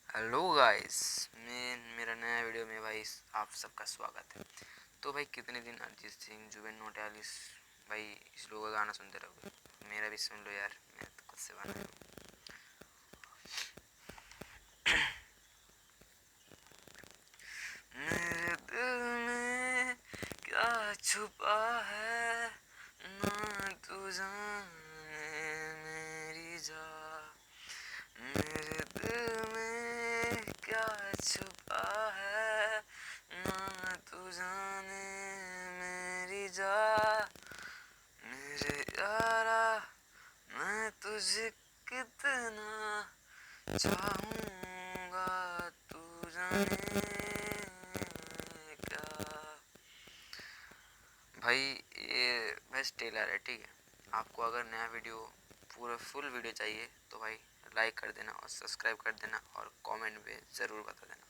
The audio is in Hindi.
हेलो गाइस, मैं मेरा नया वीडियो में भाई आप सबका स्वागत है। तो भाई कितने दिन अरिजीत सिंह, जुबिन नौटियाल भाई इस लोगों का गाना सुनते रहोगे। मेरा भी सुन लो यार, मैं तो खुद से बनाया हूँ। मेरे दिल में क्या छुपा है ना तू जाने मेरी जा। मेरे दिल में क्या छुपा है ना तू जाने मेरी जा। मेरे यारा मैं तुझे कितना चाहूँगा तू जाने क्या। भाई ये बेस्ट टेलर है, ठीक है। आपको अगर नया वीडियो पूरा फुल वीडियो चाहिए तो भाई लाइक कर देना और सब्सक्राइब कर देना और कमेंट में ज़रूर बता देना।